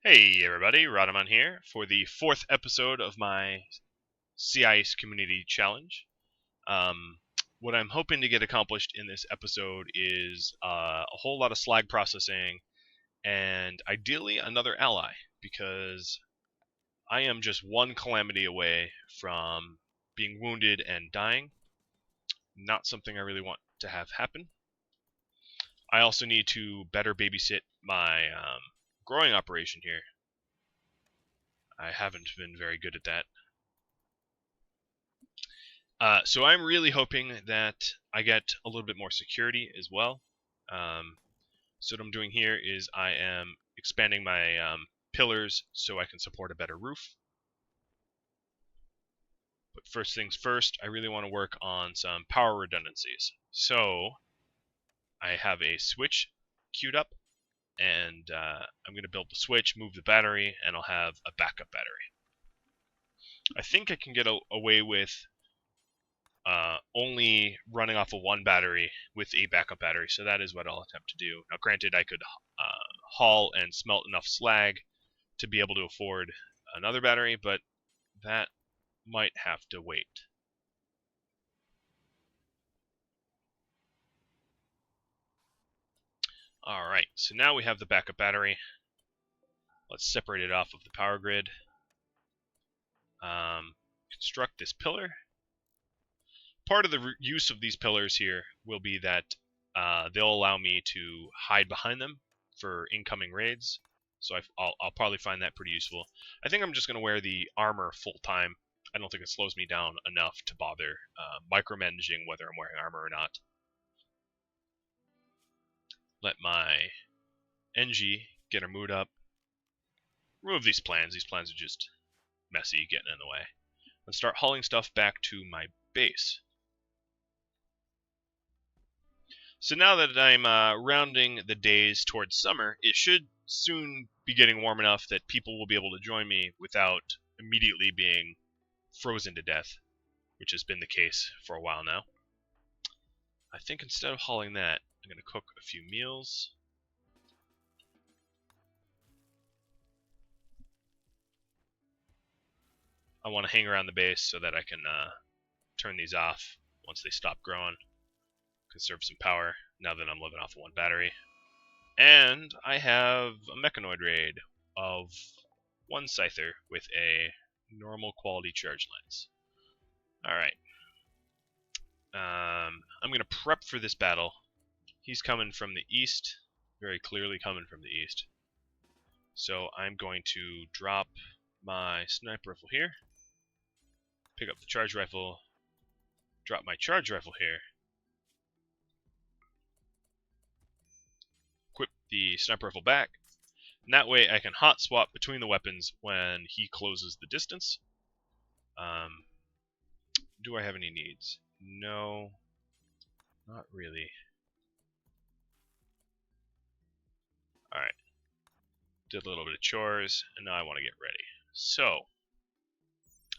Hey everybody, Rhadamant here for the 4th episode of my CIS Community Challenge. What I'm hoping to get accomplished in this episode is a whole lot of slag processing and ideally another ally, because I am just one calamity away from being wounded and dying. Not something I really want to have happen. I also need to better babysit my growing operation here. I haven't been very good at that. So I'm really hoping that I get a little bit more security as well. So what I'm doing here is I am expanding my pillars so I can support a better roof. But first things first, I really want to work on some power redundancies. So I have a switch queued up, and I'm going to build the switch, move the battery, and I'll have a backup battery. I think I can get away with only running off of one battery with a backup battery, so that is what I'll attempt to do. Now granted, I could haul and smelt enough slag to be able to afford another battery, but that might have to wait. Alright, so now we have the backup battery. Let's separate it off of the power grid. Construct this pillar. Part of the use of these pillars here will be that they'll allow me to hide behind them for incoming raids, so I'll probably find that pretty useful. I think I'm just going to wear the armor full time. I don't think it slows me down enough to bother micromanaging whether I'm wearing armor or not. Let my NG get her mood up. Remove these plans. These plans are just messy, getting in the way. Let's start hauling stuff back to my base. So now that I'm rounding the days towards summer, it should soon be getting warm enough that people will be able to join me without immediately being frozen to death, which has been the case for a while now. I think instead of hauling that, I'm going to cook a few meals. I want to hang around the base so that I can turn these off once they stop growing. Conserve some power now that I'm living off of one battery. And I have a Mechanoid raid of one Scyther with a normal quality charge lens. Alright. I'm going to prep for this battle. He's coming from the east, very clearly coming from the east. So I'm going to drop my sniper rifle here, pick up the charge rifle, drop my charge rifle here, equip the sniper rifle back, and that way I can hot swap between the weapons when he closes the distance. Do I have any needs? No, not really. Alright, did a little bit of chores, and now I want to get ready. So,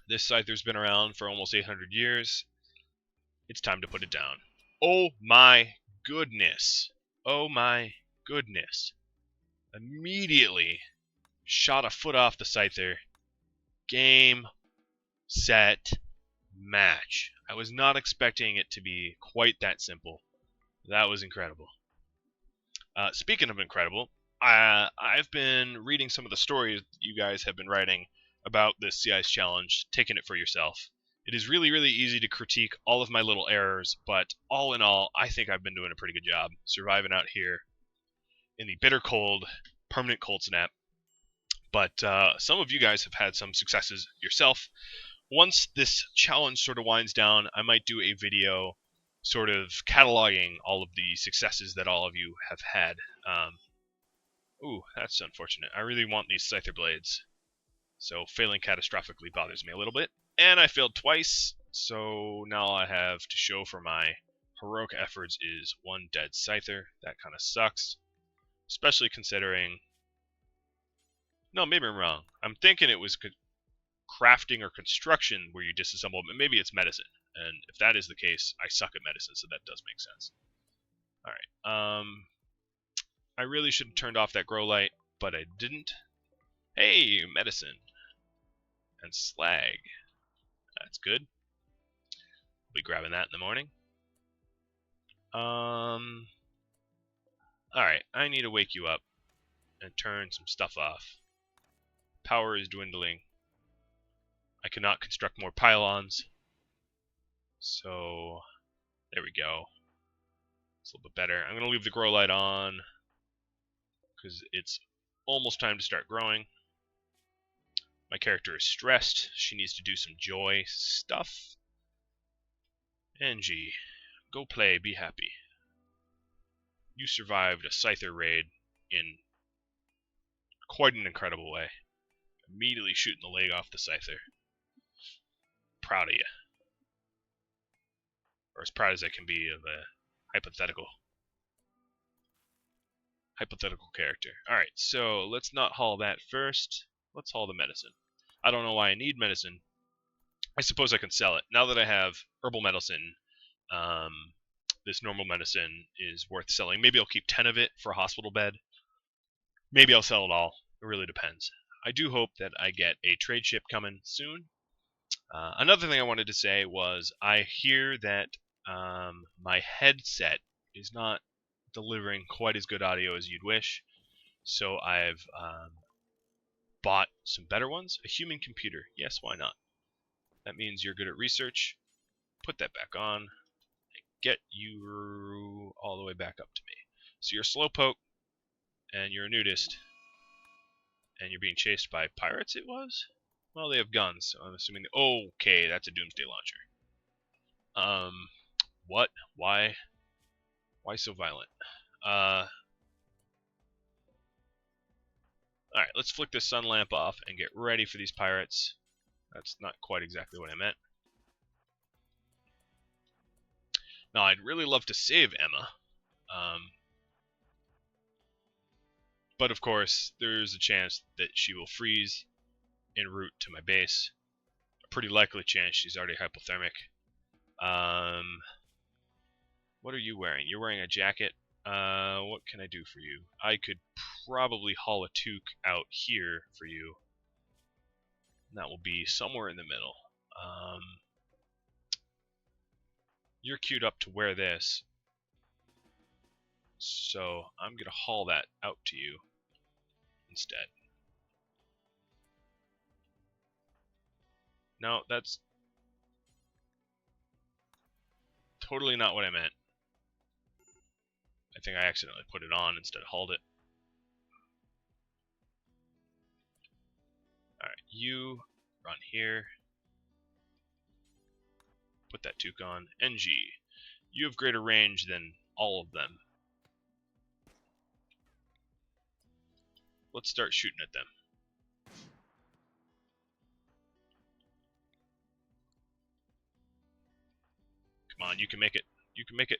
this Scyther's been around for almost 800 years. It's time to put it down. Oh my goodness. Oh my goodness. Immediately shot a foot off the Scyther. Game, set, match. I was not expecting it to be quite that simple. That was incredible. Speaking of incredible, I've been reading some of the stories you guys have been writing about this CIS challenge, taking it for yourself. It is really, really easy to critique all of my little errors, but all in all, I think I've been doing a pretty good job surviving out here in the bitter cold, permanent cold snap. But some of you guys have had some successes yourself. Once this challenge sort of winds down, I might do a video sort of cataloging all of the successes that all of you have had. Ooh, that's unfortunate. I really want these Scyther blades, so failing catastrophically bothers me a little bit. And I failed twice, so now all I have to show for my heroic efforts is one dead Scyther. That kind of sucks, especially considering... No, maybe I'm wrong. I'm thinking it was crafting or construction where you disassemble, but maybe it's medicine. And if that is the case, I suck at medicine, so that does make sense. Alright, I really should have turned off that grow light, but I didn't. Hey, medicine. And slag. That's good. We'll be grabbing that in the morning. Alright, I need to wake you up and turn some stuff off. Power is dwindling. I cannot construct more pylons. So, there we go. It's a little bit better. I'm going to leave the grow light on because it's almost time to start growing. My character is stressed. She needs to do some joy stuff. Angie, go play, be happy. You survived a Scyther raid in quite an incredible way. Immediately shooting the leg off the Scyther. Proud of you. Or as proud as I can be of a hypothetical character. Alright, so let's not haul that first. Let's haul the medicine. I don't know why I need medicine. I suppose I can sell it. Now that I have herbal medicine, this normal medicine is worth selling. Maybe I'll keep 10 of it for a hospital bed. Maybe I'll sell it all. It really depends. I do hope that I get a trade ship coming soon. Another thing I wanted to say was I hear that my headset is not delivering quite as good audio as you'd wish. So I've bought some better ones. A human computer. Yes, why not? That means you're good at research. Put that back on. And get you all the way back up to me. So you're a slowpoke, and you're a nudist, and you're being chased by pirates, it was? Well, they have guns, so I'm assuming... Okay, that's a doomsday launcher. What? Why? Why so violent? Alright, let's flick this sun lamp off and get ready for these pirates. That's not quite exactly what I meant. Now, I'd really love to save Emma. But of course, there's a chance that she will freeze en route to my base. A pretty likely chance she's already hypothermic. What are you wearing? You're wearing a jacket. What can I do for you? I could probably haul a toque out here for you. And that will be somewhere in the middle. You're queued up to wear this. So I'm going to haul that out to you instead. No, that's totally not what I meant. I think I accidentally put it on instead of hauled it. Alright, you run here. Put that toque on. NG, you have greater range than all of them. Let's start shooting at them. Come on, you can make it. You can make it.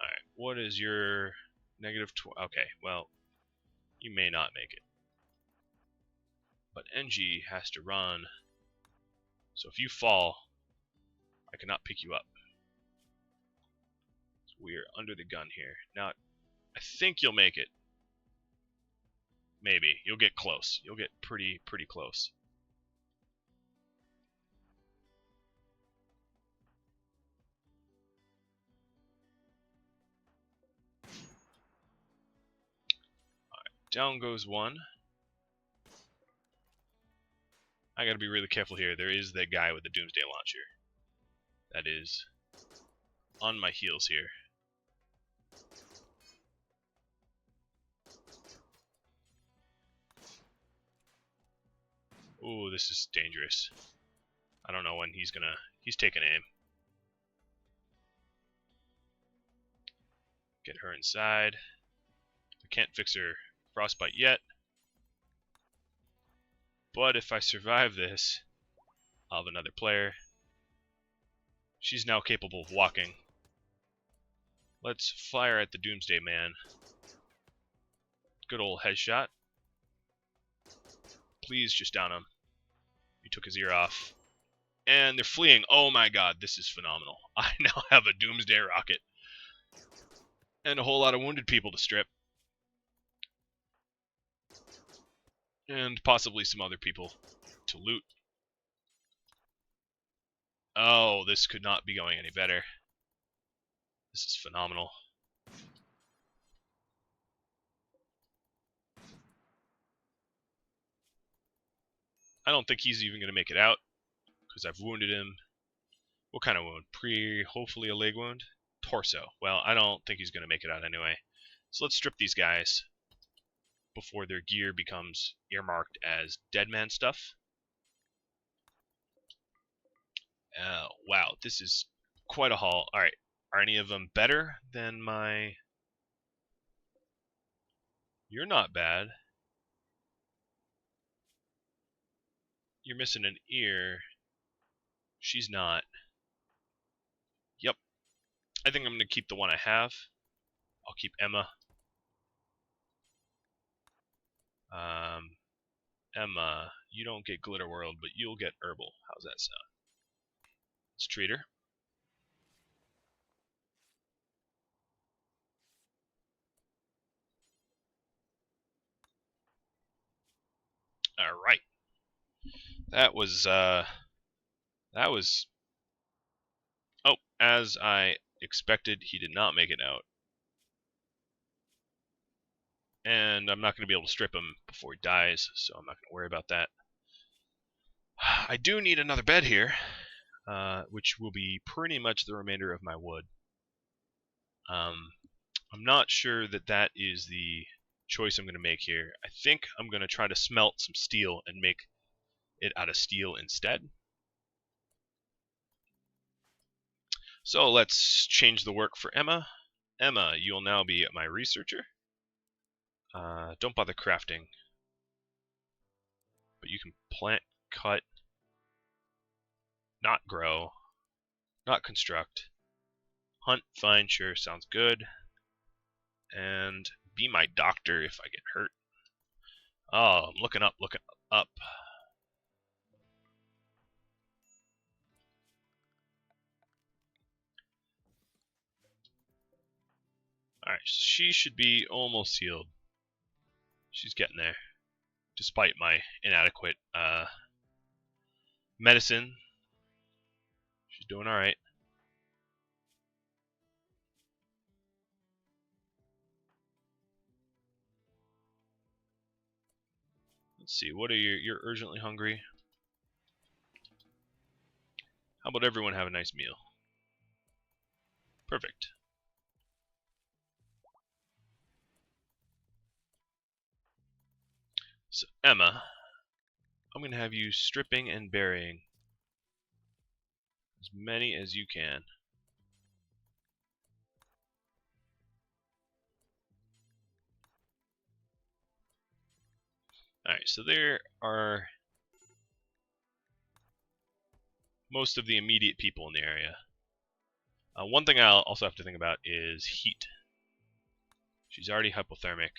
Alright, what is your negative 12? Okay, well, you may not make it. But NG has to run. So if you fall, I cannot pick you up. So we are under the gun here. Now, I think you'll make it. Maybe. You'll get close. You'll get pretty close. Alright, down goes one. I gotta be really careful here. There is that guy with the doomsday launcher. That is on my heels here. Ooh, this is dangerous. I don't know when he's taking aim. Get her inside. I can't fix her frostbite yet. But if I survive this, I'll have another player. She's now capable of walking. Let's fire at the Doomsday Man. Good old headshot. Please just down him. You took his ear off. And they're fleeing. Oh my god, this is phenomenal. I now have a Doomsday rocket. And a whole lot of wounded people to strip. And possibly some other people to loot. Oh, this could not be going any better. This is phenomenal. I don't think he's even going to make it out, because I've wounded him. What kind of wound? Hopefully a leg wound? Torso. Well, I don't think he's going to make it out anyway. So let's strip these guys before their gear becomes earmarked as dead man stuff. Wow, this is quite a haul. Alright, are any of them better than my... You're not bad. You're missing an ear. She's not. Yep. I think I'm going to keep the one I have. I'll keep Emma. Emma, you don't get Glitter World, but you'll get Herbal. How's that sound? Let's treat her. Alright. That was, oh, as I expected, he did not make it out. And I'm not going to be able to strip him before he dies, so I'm not going to worry about that. I do need another bed here, which will be pretty much the remainder of my wood. I'm not sure that that is the choice I'm going to make here. I think I'm going to try to smelt some steel and make it out of steel instead. So let's change the work for Emma. Emma, you'll now be my researcher. Don't bother crafting. But you can plant, cut, not grow, not construct, hunt, find, sure, sounds good. And be my doctor if I get hurt. Oh, I'm looking up, looking up. Alright, she should be almost healed. She's getting there. Despite my inadequate medicine. She's doing alright. Let's see, what are you're urgently hungry. How about everyone have a nice meal? Perfect. So, Emma, I'm going to have you stripping and burying as many as you can. Alright, so there are most of the immediate people in the area. One thing I'll also have to think about is heat. She's already hypothermic.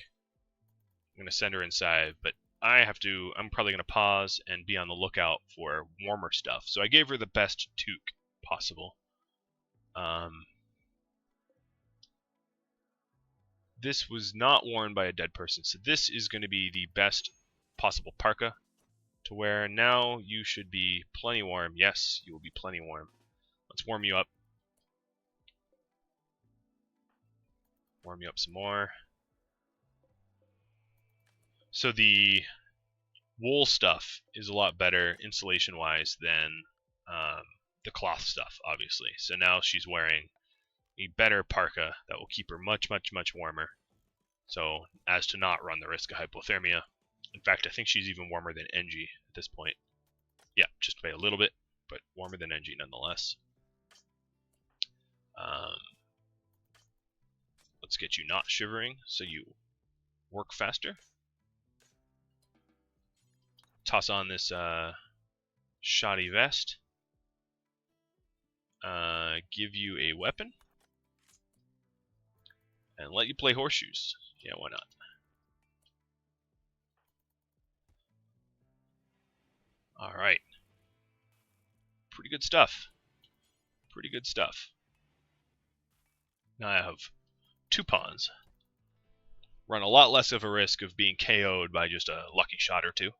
I'm going to send her inside, but I'm probably going to pause and be on the lookout for warmer stuff. So I gave her the best toque possible. This was not worn by a dead person, so this is going to be the best possible parka to wear. Now you should be plenty warm. Yes, you will be plenty warm. Let's warm you up. Warm you up some more. So the wool stuff is a lot better insulation-wise than the cloth stuff, obviously. So now she's wearing a better parka that will keep her much, much, much warmer, so as to not run the risk of hypothermia. In fact, I think she's even warmer than Engie at this point. Yeah, just by a little bit, but warmer than Engie nonetheless. Let's get you not shivering so you work faster. Toss on this shoddy vest. Give you a weapon. And let you play horseshoes. Yeah, why not? Alright. Pretty good stuff. Pretty good stuff. Now I have 2 pawns. Run a lot less of a risk of being KO'd by just a lucky shot or 2.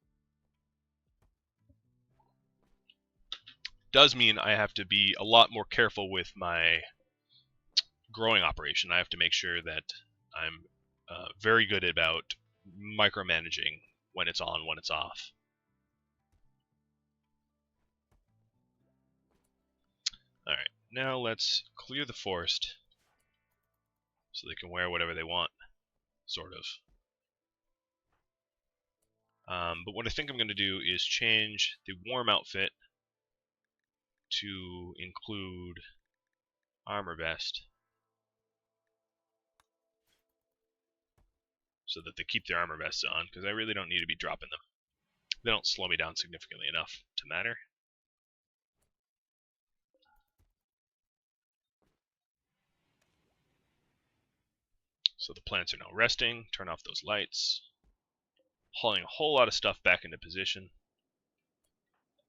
Does mean I have to be a lot more careful with my growing operation. I have to make sure that I'm very good about micromanaging when it's on, when it's off. Alright, now let's clear the forest so they can wear whatever they want, sort of. But what I think I'm going to do is change the warm outfit to include armor vest, so that they keep their armor vests on, because I really don't need to be dropping them. They don't slow me down significantly enough to matter. So the plants are now resting. Turn off those lights. Hauling a whole lot of stuff back into position.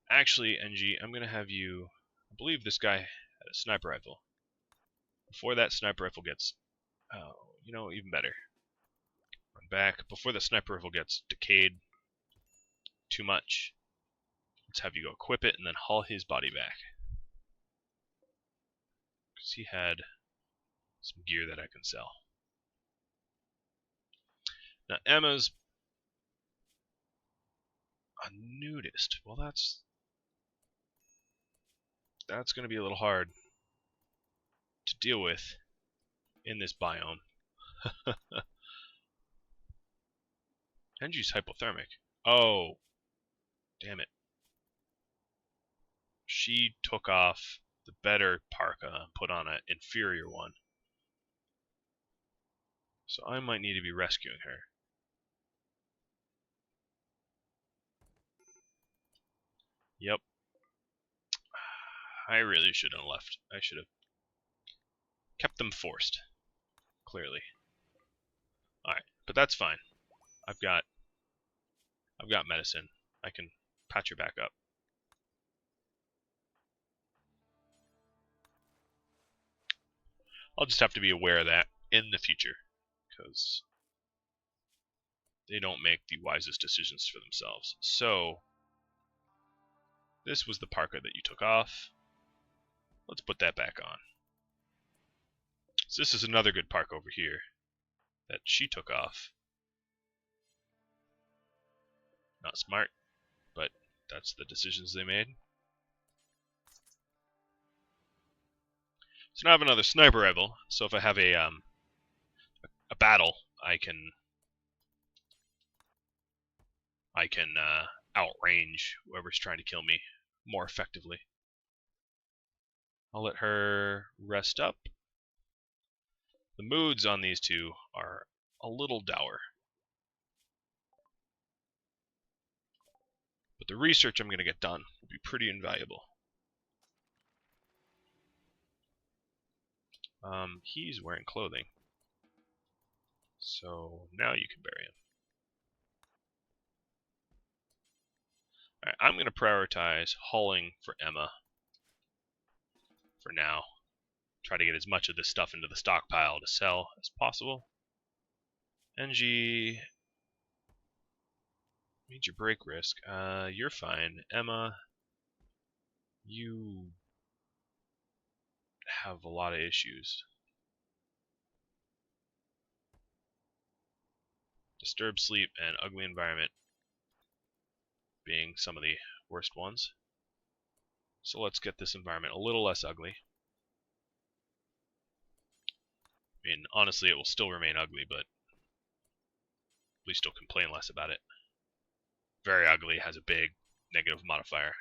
Actually, NG, I'm going to have you... I believe this guy had a sniper rifle. Before that sniper rifle gets... Oh, you know, even better. Run back. Before the sniper rifle gets decayed too much, let's have you go equip it and then haul his body back. Because he had some gear that I can sell. Now, Emma's a nudist. Well, that's going to be a little hard to deal with in this biome. Enji's hypothermic. Oh, damn it. She took off the better parka and put on an inferior one. So I might need to be rescuing her. Yep. I really should have left. I should have kept them forced. Clearly. Alright, but that's fine. I've got medicine. I can patch her back up. I'll just have to be aware of that in the future, because they don't make the wisest decisions for themselves. So, this was the parka that you took off. Let's put that back on. So this is another good parka over here that she took off. Not smart, but that's the decisions they made. So now I have another sniper rifle, so if I have a battle, I can outrange whoever's trying to kill me more effectively. I'll let her rest up. The moods on these two are a little dour. But the research I'm going to get done will be pretty invaluable. He's wearing clothing. So now you can bury him. Alright, I'm going to prioritize hauling for Emma for now. Try to get as much of this stuff into the stockpile to sell as possible. NG, major break risk. You're fine. Emma, you have a lot of issues. Disturbed sleep and ugly environment being some of the worst ones. So let's get this environment a little less ugly. I mean, honestly, it will still remain ugly, but at least you'll complain less about it. Very ugly has a big negative modifier.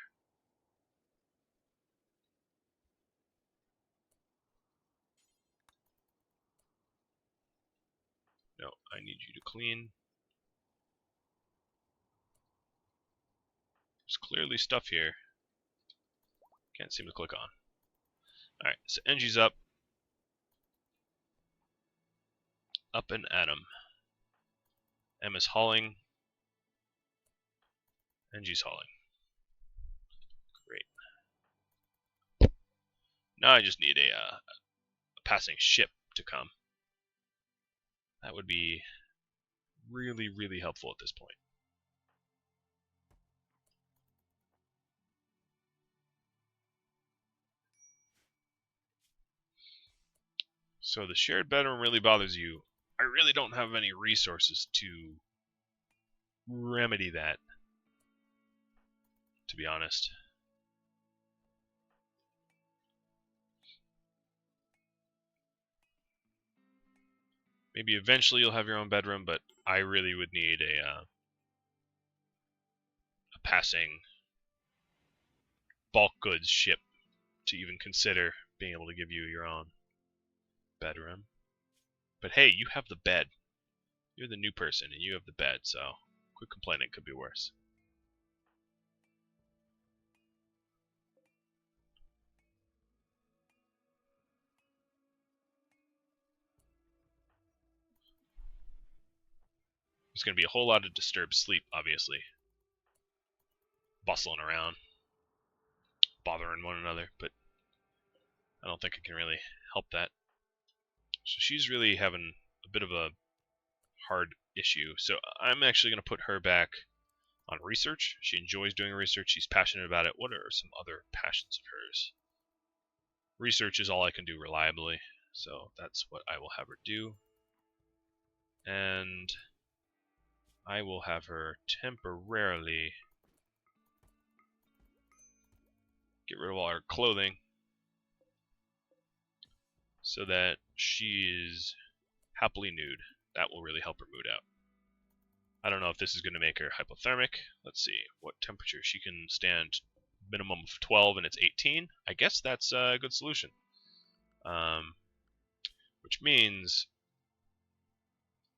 No, I need you to clean. There's clearly stuff here. Can't seem to click on. Alright, so NG's up. Up and at 'em. Emma's hauling. NG's hauling. Great. Now I just need a passing ship to come. That would be really, really helpful at this point. So the shared bedroom really bothers you. I really don't have any resources to remedy that, to be honest. Maybe eventually you'll have your own bedroom, but I really would need a passing bulk goods ship to even consider being able to give you your own bedroom. But hey, you have the bed. You're the new person, and you have the bed, so quit complaining, could be worse. There's going to be a whole lot of disturbed sleep, obviously. Bustling around, bothering one another, but I don't think I can really help that. So she's really having a bit of a hard issue. So I'm actually going to put her back on research. She enjoys doing research. She's passionate about it. What are some other passions of hers? Research is all I can do reliably, so that's what I will have her do. And I will have her temporarily get rid of all her clothing so that she is happily nude. That will really help her mood out. I don't know if this is going to make her hypothermic. Let's see what temperature she can stand. Minimum of 12 and it's 18. I guess that's a good solution. Which means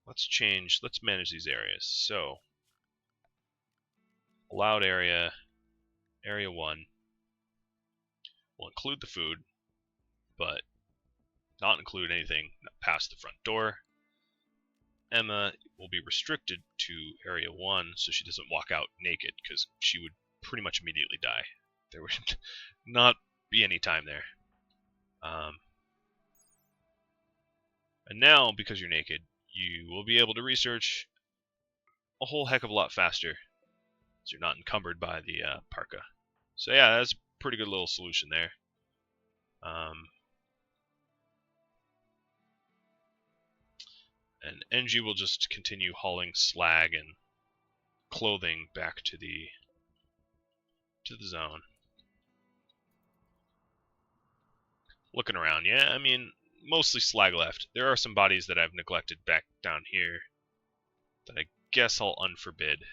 let's manage these areas. So allowed area, area 1 will include the food, but not include anything past the front door. Emma will be restricted to area 1 so she doesn't walk out naked, because she would pretty much immediately die. There would not be any time there. And now, because you're naked, you will be able to research a whole heck of a lot faster, so you're not encumbered by the parka. So yeah, that's a pretty good little solution there. And NG will just continue hauling slag and clothing back to the zone. Looking around, yeah, I mean, mostly slag left. There are some bodies that I've neglected back down here that I guess I'll unforbid.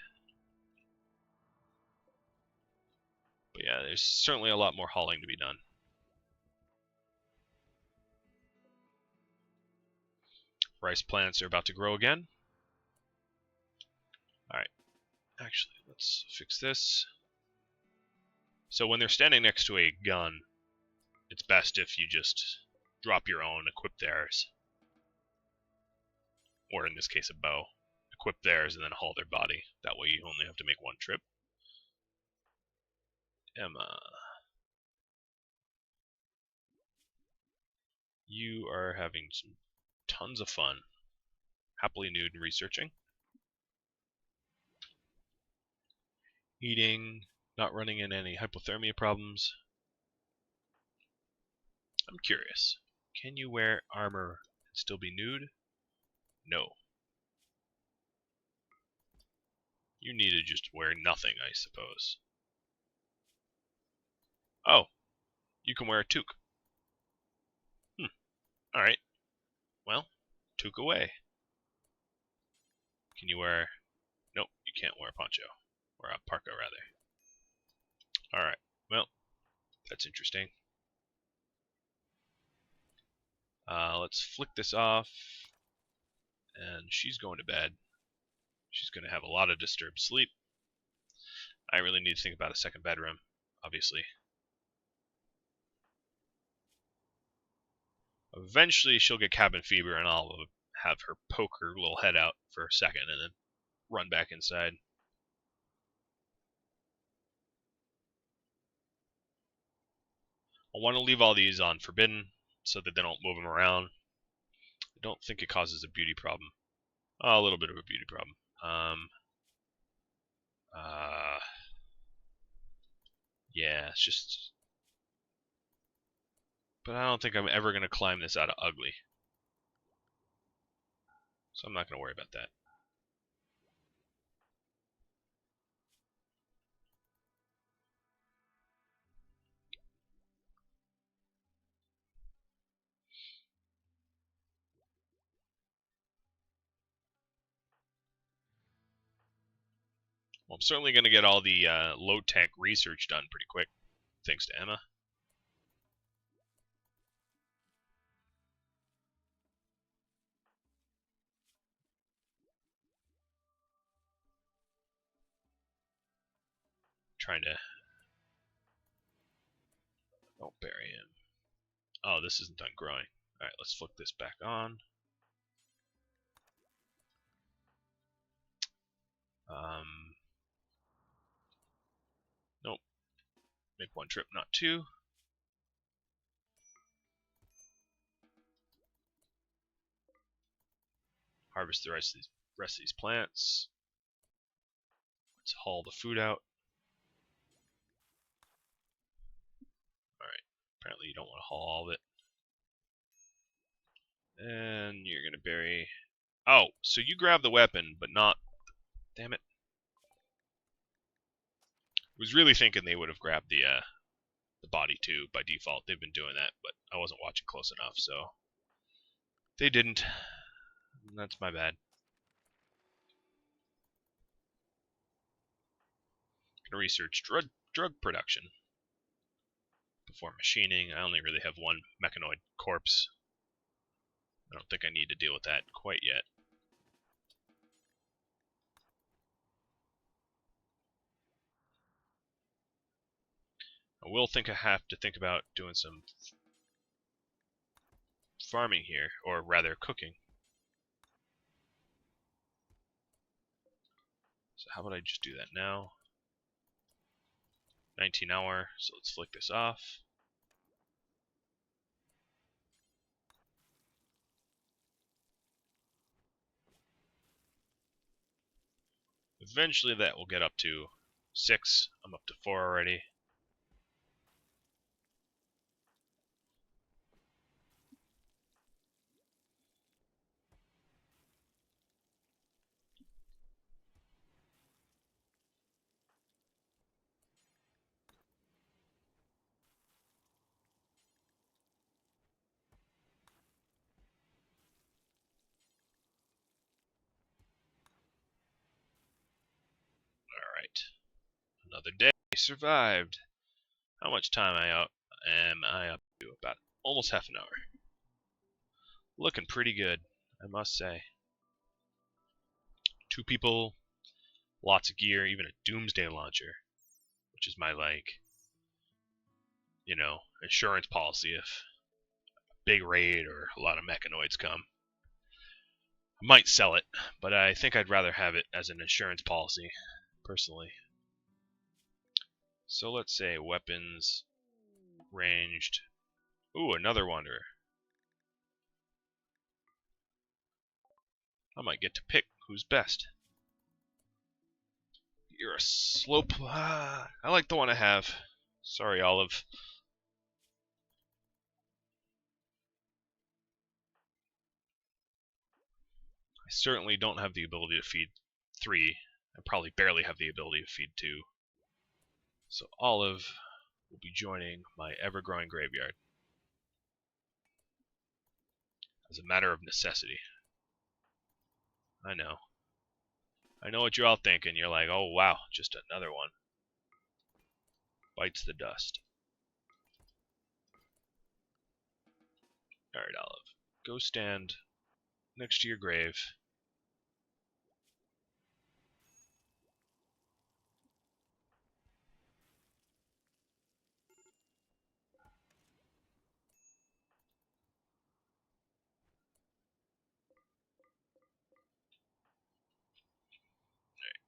But yeah, there's certainly a lot more hauling to be done. Rice plants are about to grow again. Alright, actually, let's fix this. So when they're standing next to a gun, it's best if you just drop your own, equip theirs. Or in this case, a bow. Equip theirs and then haul their body. That way you only have to make one trip. Emma. You are having some tons of fun. Happily nude and researching. Eating, not running into any hypothermia problems. I'm curious. Can you wear armor and still be nude? No. You need to just wear nothing, I suppose. Oh, you can wear a toque. Alright. Well, toque away. Can you wear... Nope, you can't wear a poncho. Or a parka, rather. Alright, well, that's interesting. Let's flick this off. And she's going to bed. She's going to have a lot of disturbed sleep. I really need to think about a second bedroom, obviously. Eventually, she'll get cabin fever, and I'll have her poke her little head out for a second and then run back inside. I want to leave all these on forbidden so that they don't move them around. I don't think it causes a beauty problem. Oh, a little bit of a beauty problem. Yeah, it's just... But I don't think I'm ever going to climb this out of ugly. So I'm not going to worry about that. Well, I'm certainly going to get all the low-tech research done pretty quick, thanks to Emma. Trying to... Don't bury him. Oh, this isn't done growing. Alright, let's flick this back on. Nope. Make one trip, not two. Harvest the rest of these plants. Let's haul the food out. Alright, apparently you don't want to haul all of it. And you're going to bury... Oh, so you grab the weapon, but not... Damn it. I was really thinking they would have grabbed the body too by default. They've been doing that, but I wasn't watching close enough, so... They didn't. That's my bad. Gonna research drug production before machining. I only really have one Mechanoid corpse. I don't think I need to deal with that quite yet. I will think I have to think about doing some farming here, or rather cooking. So how about I just do that now? 19 hour, so let's flick this off. Eventually that will get up to 6. I'm up to 4 already. Alright. Another day survived. How much time am I up to? About almost half an hour. Looking pretty good, I must say. 2 people, lots of gear, even a doomsday launcher, which is my, like, you know, insurance policy if a big raid or a lot of mechanoids come. I might sell it, but I think I'd rather have it as an insurance policy, personally. So let's say weapons, ranged. Ooh, another wanderer. I might get to pick who's best. You're a slope. I like the one I have. Sorry, Olive. I certainly don't have the ability to feed 3. I probably barely have the ability to feed 2. So Olive will be joining my ever-growing graveyard. As a matter of necessity. I know. I know what you're all thinking. You're like, oh wow, just another one. Bites the dust. Alright, Olive. Go stand next to your grave.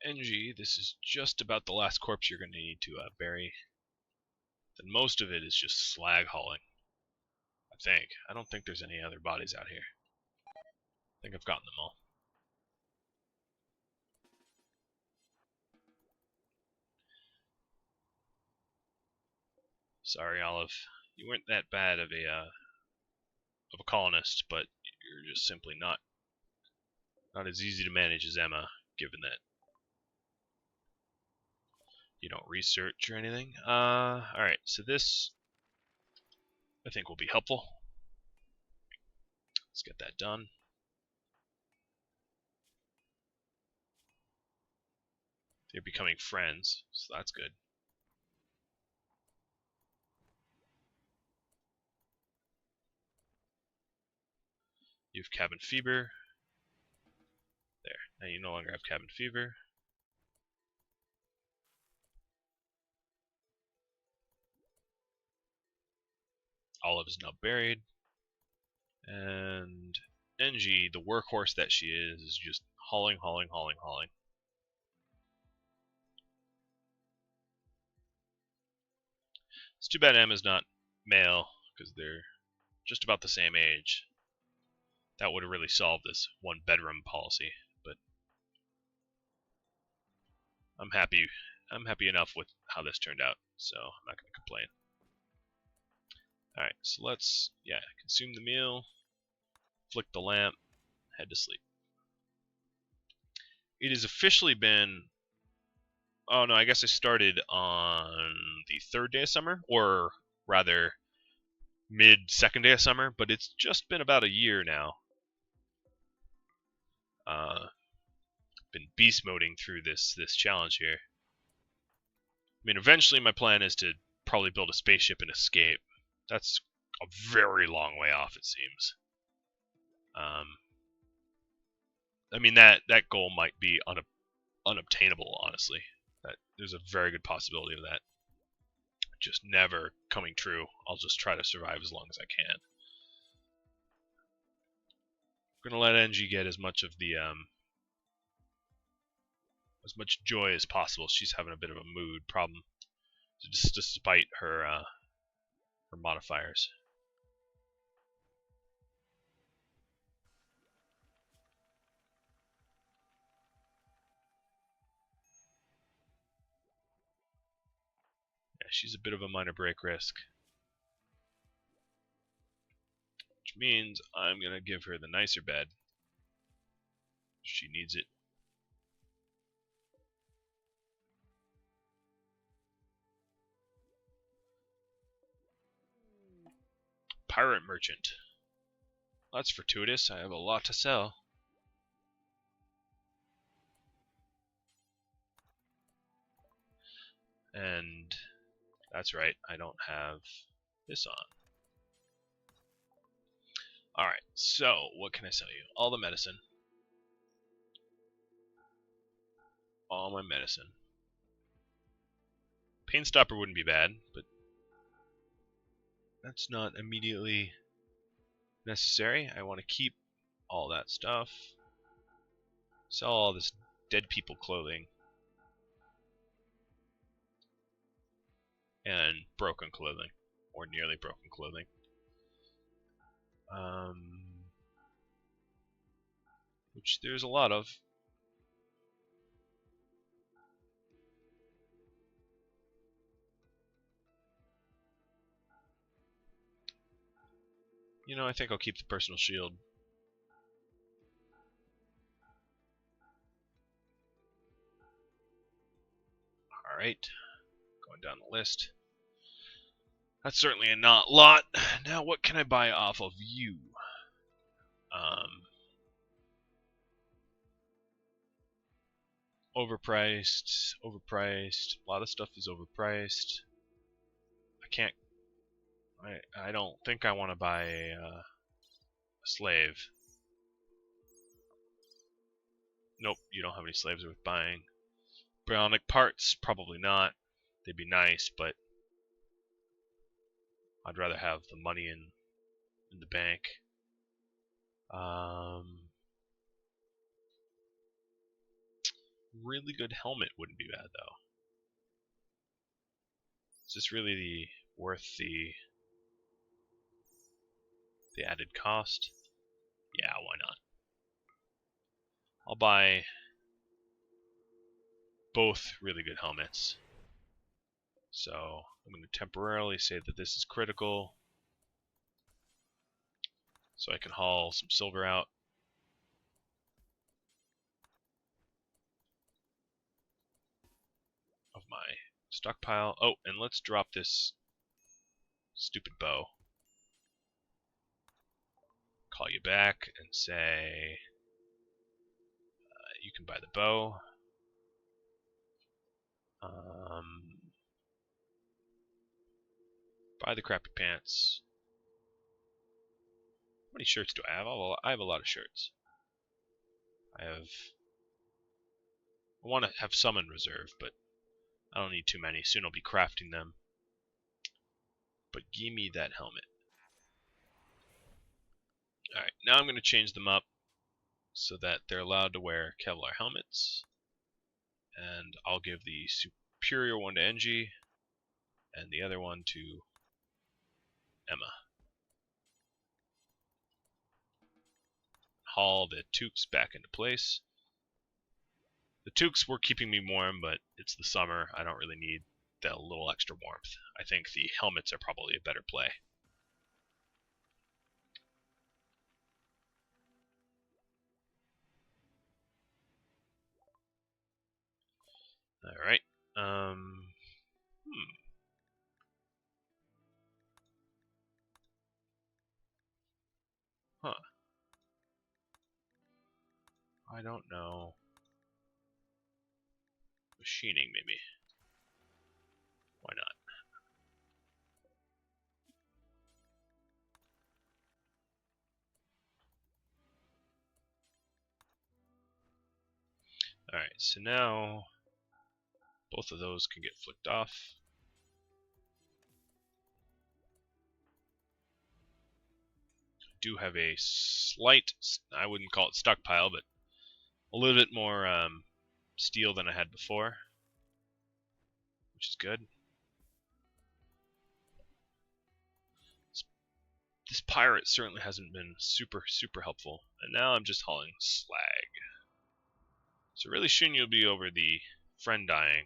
NG, this is just about the last corpse you're going to need to bury. Then most of it is just slag hauling. I think. I don't think there's any other bodies out here. think I've gotten them all. Sorry, Olive. You weren't that bad of a colonist, but you're just simply not as easy to manage as Emma, given that you don't research or anything. Alright, so this I think will be helpful. Let's get that done. They're becoming friends, so that's good. You have cabin fever. There. Now you no longer have cabin fever. Olive is now buried. And Engie, the workhorse that she is just hauling. It's too bad Emma's not male, because they're just about the same age. That would have really solved this one bedroom policy, but I'm happy enough with how this turned out, so I'm not going to complain. Alright, so let's, consume the meal, flick the lamp, head to sleep. It has officially been, oh no, I guess I started on the 3rd day of summer, or rather, mid-2nd day of summer, but it's just been about a year now. Been beast moding through this challenge here. I mean, eventually my plan is to probably build a spaceship and escape. That's a very long way off, it seems. I mean, that goal might be unobtainable, honestly. There's a very good possibility of that just never coming true. I'll just try to survive as long as I can. I'm gonna let Engie get as much of the as much joy as possible. She's having a bit of a mood problem, just despite her her modifiers. Yeah, she's a bit of a minor break risk, which means I'm gonna give her the nicer bed. She needs it. Pirate merchant. That's fortuitous. I have a lot to sell. And that's right, I don't have this on. Alright, so what can I sell you? All the medicine. All my medicine. Pain stopper wouldn't be bad, but that's not immediately necessary. I want to keep all that stuff. Sell all this dead people clothing. And broken clothing. Or nearly broken clothing. Which there's a lot of. You know, I think I'll keep the personal shield. Alright. Going down the list. That's certainly a not lot. Now, what can I buy off of you? Overpriced. A lot of stuff is overpriced. I can't. I don't think I want to buy a slave. Nope, you don't have any slaves worth buying. Bionic parts, probably not. They'd be nice, but I'd rather have the money in the bank. Really good helmet wouldn't be bad though. Is this really worth the added cost? Yeah, why not? I'll buy both really good helmets. So I'm going to temporarily say that this is critical, so I can haul some silver out. Of my stockpile. Oh, and let's drop this stupid bow. Call you back and say you can buy the bow. Buy the crappy pants. How many shirts do I have? I have a lot of shirts. I want to have some in reserve, but I don't need too many. Soon I'll be crafting them. But give me that helmet. Alright, now I'm going to change them up so that they're allowed to wear Kevlar helmets. And I'll give the superior one to Engie and the other one to Emma. Haul the toques back into place. The toques were keeping me warm, but it's the summer. I don't really need the little extra warmth. I think the helmets are probably a better play. Alright. Huh. I don't know. Machining, maybe. Why not? Alright, so now both of those can get flicked off. Do have a slight, I wouldn't call it stockpile, but a little bit more steel than I had before, which is good. This pirate certainly hasn't been super helpful, and now I'm just hauling slag. So really soon you'll be over the friend dying.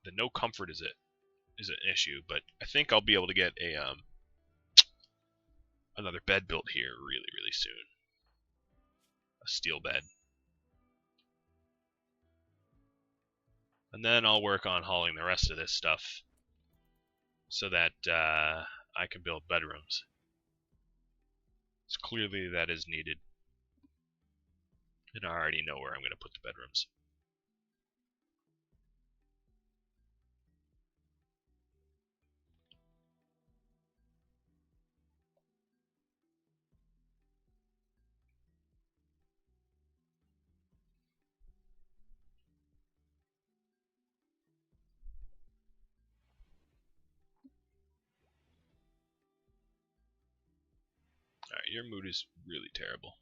The no comfort is an issue, but I think I'll be able to get a another bed built here really soon. A steel bed. And then I'll work on hauling the rest of this stuff so that I can build bedrooms. So clearly that is needed. And I already know where I'm going to put the bedrooms. Alright, your mood is really terrible.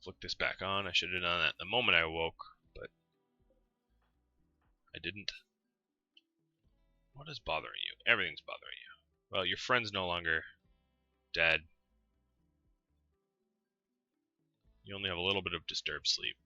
Flick this back on. I should have done that the moment I awoke, but I didn't. What is bothering you? Everything's bothering you. Well, your friend's no longer dead. You only have a little bit of disturbed sleep.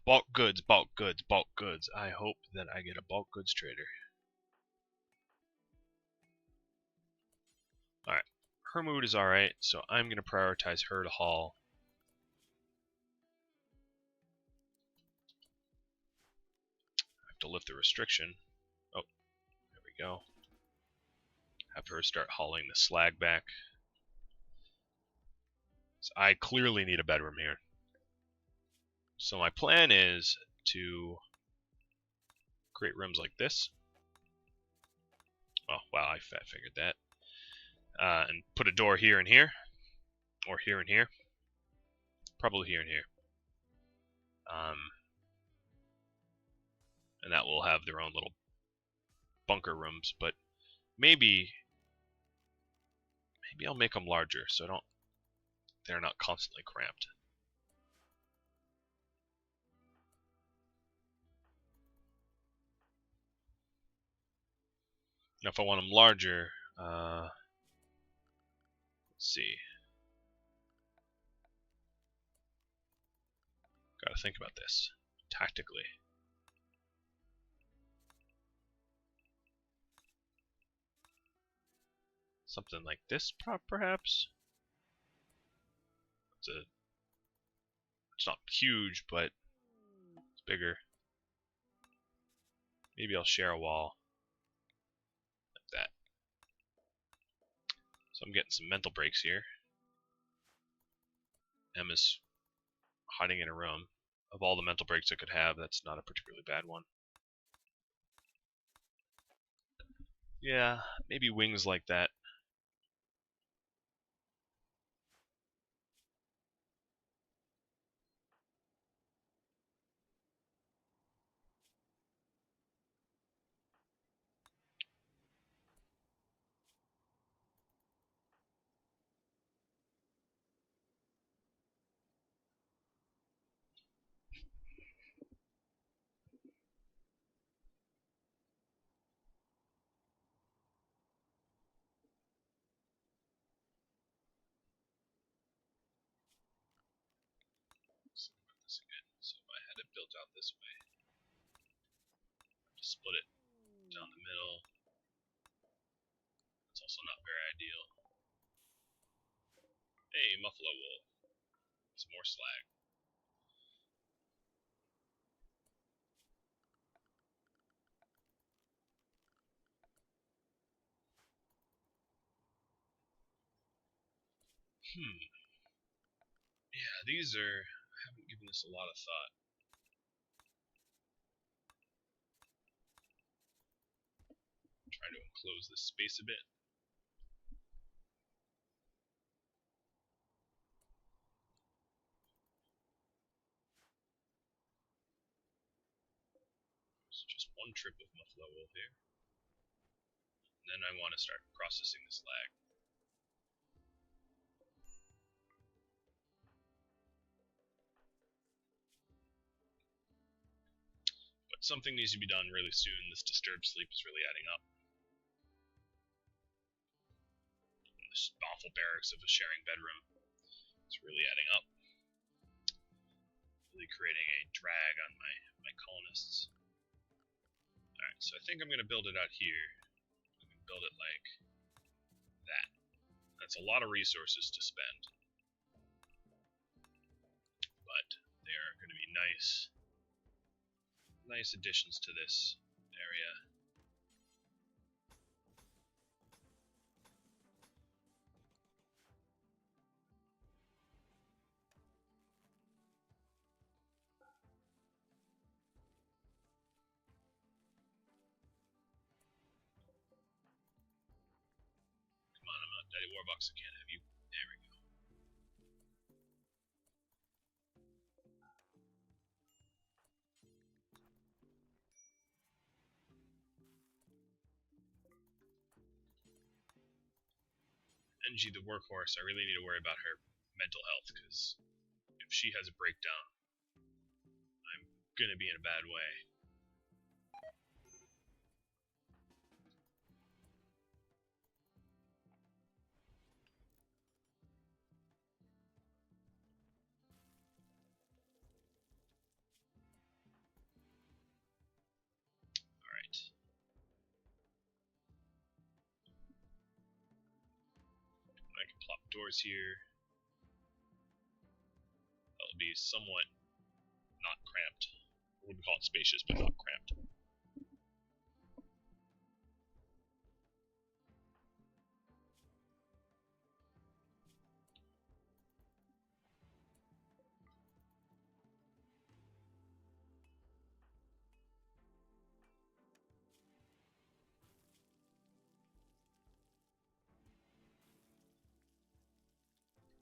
Bulk goods, bulk goods, bulk goods. I hope that I get a bulk goods trader. Alright. Her mood is alright, so I'm going to prioritize her to haul. I have to lift the restriction. Oh, there we go. Have her start hauling the slag back. So I clearly need a bedroom here. So my plan is to create rooms like this. Oh, wow, I figured that. And put a door here and here. Or here and here. Probably here and here. and that will have their own little bunker rooms. But maybe I'll make them larger so they're not constantly cramped. Now, if I want them larger, let's see. Gotta think about this tactically. Something like this, perhaps. It's not huge, but it's bigger. Maybe I'll share a wall like that. So I'm getting some mental breaks here. Emma's hiding in a room. Of all the mental breaks I could have, that's not a particularly bad one. Yeah, maybe wings like that. Let's think about this again. So if I had it built out this way, just split it down the middle. It's also not very ideal. Hey, Muffalo wool. Some more slag. Yeah, I haven't given this a lot of thought. Try to enclose this space a bit. It's just one trip of Muffalo wool here. And then I want to start processing this lag. But something needs to be done really soon. This disturbed sleep is really adding up. And this awful barracks of a sharing bedroom is really adding up. Really creating a drag on my colonists. Alright, so I think I'm going to build it out here. I'm going to build it like that. That's a lot of resources to spend. But they are going to be nice additions to this area. Come on, I'm not Daddy Warbucks, I can't have you. There we go. Engie, the workhorse, I really need to worry about her mental health, because if she has a breakdown, I'm gonna be in a bad way. Alright. I can plop doors here. That'll be somewhat not cramped. I wouldn't call it spacious, but not cramped.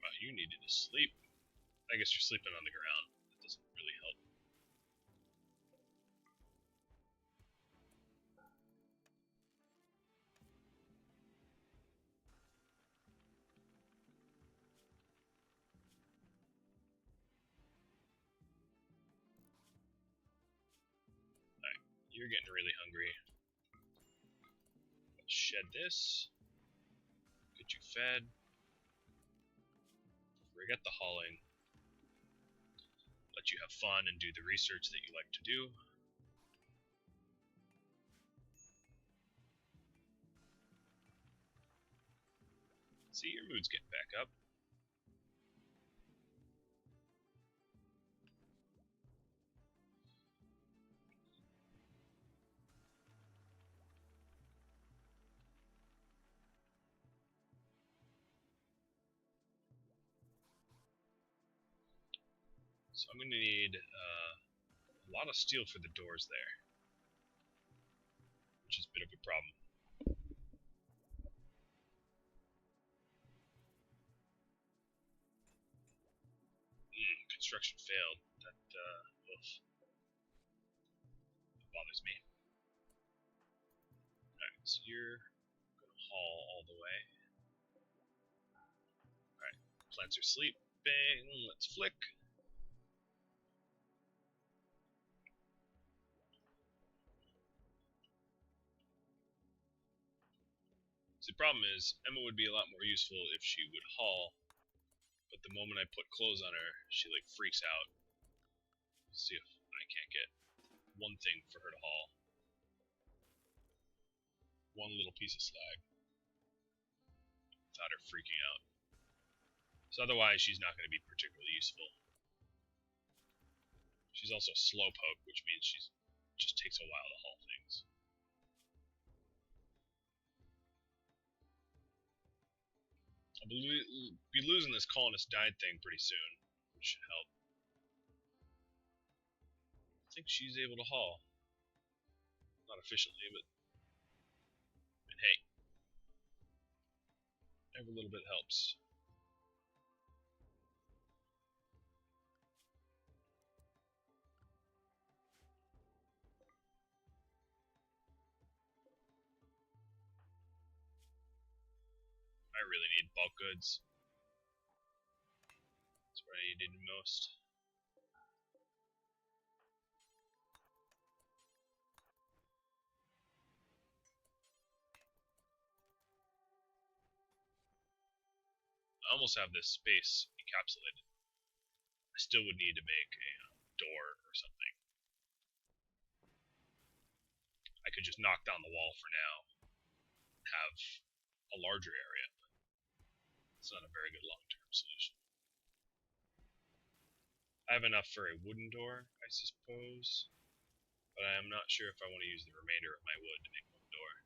Wow, you needed to sleep. I guess you're sleeping on the ground. That doesn't really help. You're getting really hungry. Let's shed this. Get you fed. Forget the hauling. Let you have fun and do the research that you like to do. See, your mood's getting back up. So I'm going to need a lot of steel for the doors there, which is a bit of a problem. Construction failed. That bothers me. Alright, so you're going to haul all the way. Alright, plants are sleeping. Let's flick. So the problem is, Emma would be a lot more useful if she would haul, but the moment I put clothes on her, she like freaks out. Let's see if I can't get one thing for her to haul. One little piece of slag. Without her freaking out. So otherwise, she's not going to be particularly useful. She's also slowpoke, which means she just takes a while to haul things. I'll be losing this Colonist died thing pretty soon, which should help. I think she's able to haul. Not efficiently, but... And hey. Every little bit helps. I really need bulk goods. That's what I needed most. I almost have this space encapsulated. I still would need to make a door or something. I could just knock down the wall for now. Have a larger area. It's not a very good long-term solution. I have enough for a wooden door, I suppose, but I am not sure if I want to use the remainder of my wood to make one door.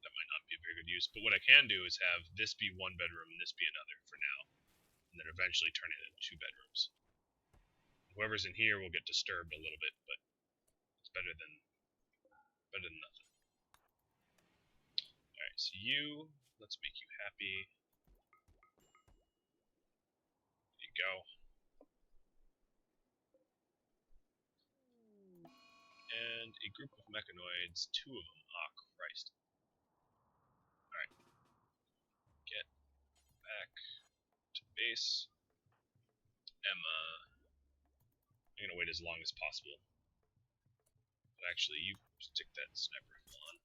That might not be a very good use, but what I can do is have this be one bedroom and this be another for now, and then eventually turn it into 2 bedrooms. Whoever's in here will get disturbed a little bit, but it's better than nothing. Alright, so let's make you happy. There you go. And a group of Mechanoids, 2 of them. Ah, Christ. Alright. Get back to the base. Emma. I'm gonna wait as long as possible. But actually, you stick that sniper rifle on.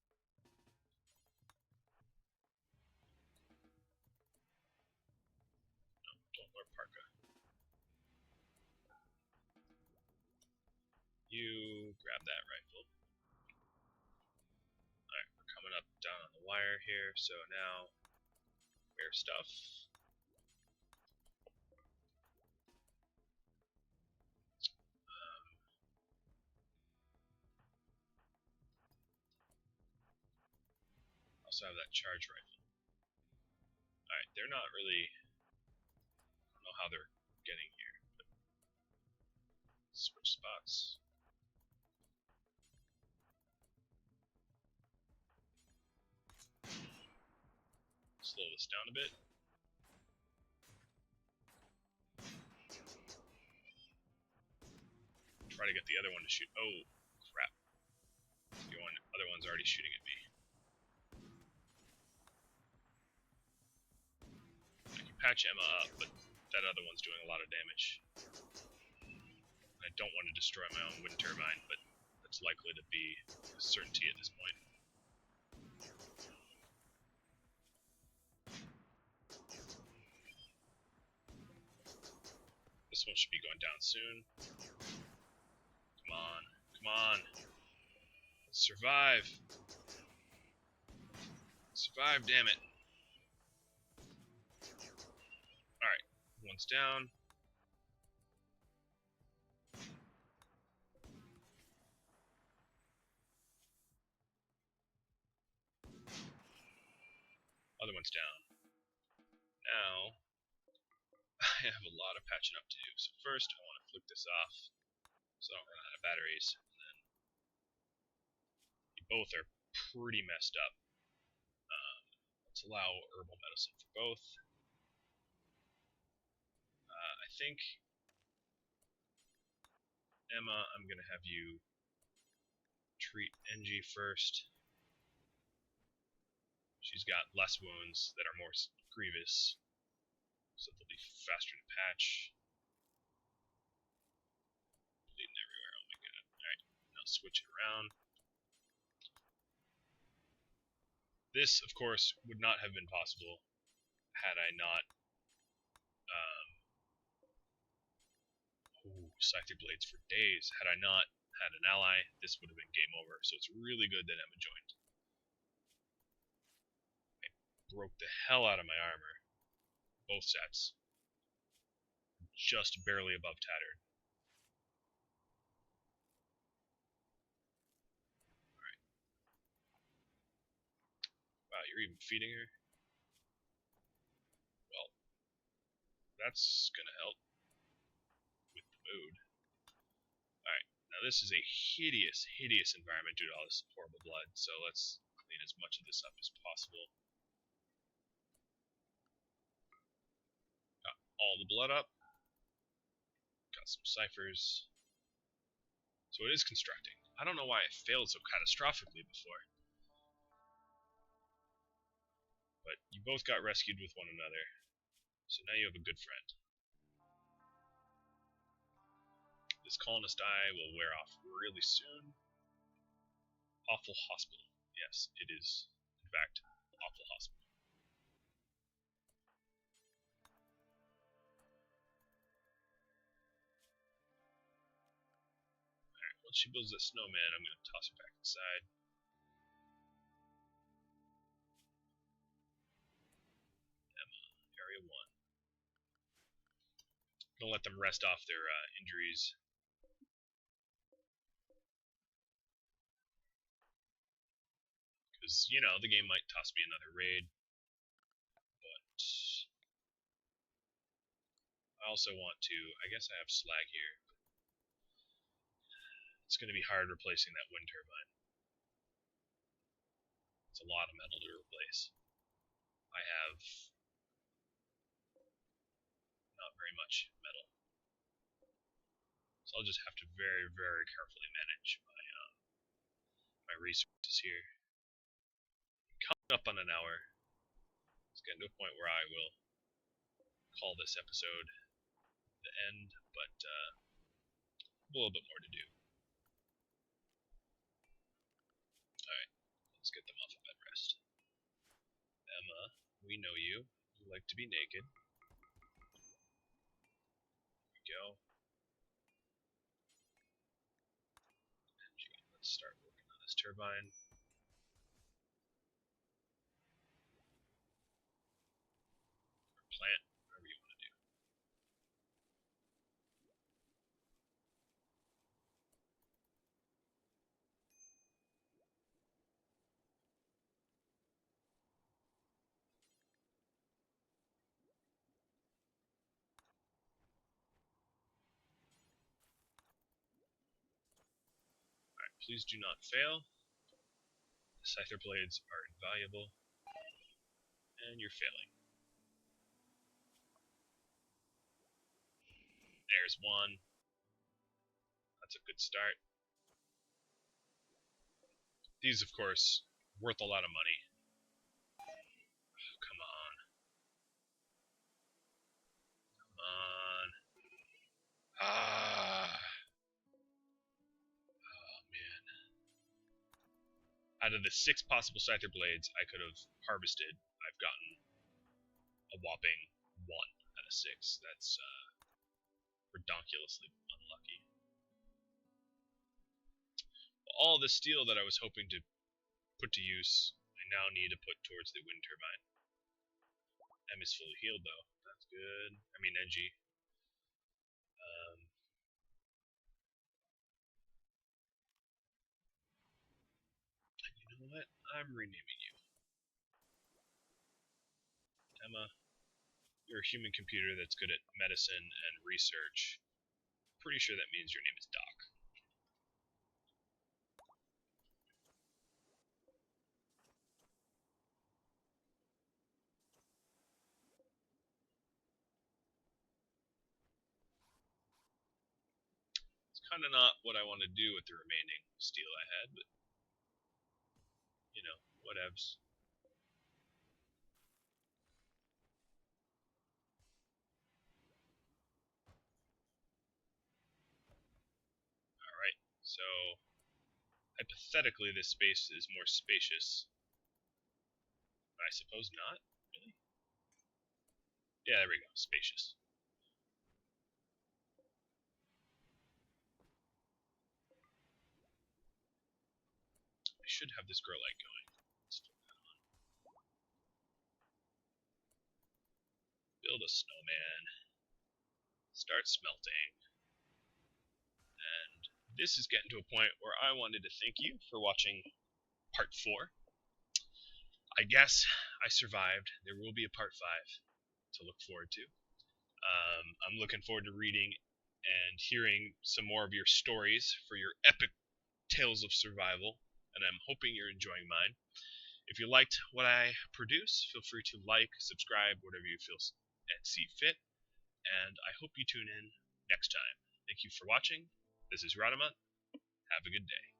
No, don't wear parka. You grab that rifle. Alright, we're coming up down on the wire here, so now wear stuff. Also have that charge rifle. Alright, they're not really... I don't know how they're getting here, but... Switch spots. Slow this down a bit. Try to get the other one to shoot. Oh, crap. The other one's already shooting at me. I can patch Emma up, but that other one's doing a lot of damage. don't want to destroy my own wind turbine, but that's likely to be a certainty at this point. This one should be going down soon. Come on, come on. Let's survive. Survive, damn it. Alright, one's down. Other one's down. Now, I have a lot of patching up to do. So first, I want to flick this off so I don't run out of batteries. And then both are pretty messed up. Let's allow herbal medicine for both. I think, Emma, I'm going to have you treat NG first. She's got less wounds that are more grievous, so they'll be faster to patch. Bleeding everywhere, oh my god. Alright, now switch it around. This, of course, would not have been possible had I not... Scyther blades for days. Had I not had an ally, this would have been game over. So it's really good that Emma joined. I broke the hell out of my armor. Both sets. Just barely above tattered. Alright. Wow, you're even feeding her? Well, that's gonna help with the mood. Alright, now this is a hideous, hideous environment due to all this horrible blood, so let's clean as much of this up as possible. Got all the blood up. Got some ciphers. So it is constructing. I don't know why it failed so catastrophically before. But you both got rescued with one another. So now you have a good friend. This colonist eye will wear off really soon. Awful hospital. Yes, it is, in fact, awful hospital. Alright, once she builds that snowman, I'm going to toss her back inside. Emma, area 1. Gonna let them rest off their injuries. Because, you know, the game might toss me another raid. But I also want to, I guess I have slag here. It's going to be hard replacing that wind turbine. It's a lot of metal to replace. I have not very much metal. So I'll just have to very, very carefully manage my resources here. Coming up on an hour. It's getting to a point where I will call this episode the end, but a little bit more to do. Alright, let's get them off of bed rest. Emma, we know you. You like to be naked. There we go. Let's start working on this turbine. Or plant, whatever you want to do. Alright, please do not fail. The Scyther blades are invaluable. And you're failing. There's one. That's a good start. These, of course, worth a lot of money. Oh, come on. Come on. Ah. Out of the 6 possible Scyther blades I could have harvested, I've gotten a whopping 1 out of 6. That's redonkulously unlucky. All the steel that I was hoping to put to use, I now need to put towards the wind turbine. M is fully healed though. That's good. I mean, NG. You know what? I'm renaming you. Emma, you're a human computer that's good at medicine and research. Pretty sure that means your name is Doc. It's kind of not what I want to do with the remaining steel I had, but you know, whatevs. Alright, so hypothetically this space is more spacious. I suppose not, really? Yeah, there we go, spacious. I should have this grow light going. Let's turn that on. Build a snowman. Start smelting. And this is getting to a point where I wanted to thank you for watching part 4. I guess I survived. There will be a part 5 to look forward to. I'm looking forward to reading and hearing some more of your stories for your epic tales of survival, and I'm hoping you're enjoying mine. If you liked what I produce, feel free to like, subscribe, whatever you feel and see fit, and I hope you tune in next time. Thank you for watching. This is Rhadamant. Have a good day.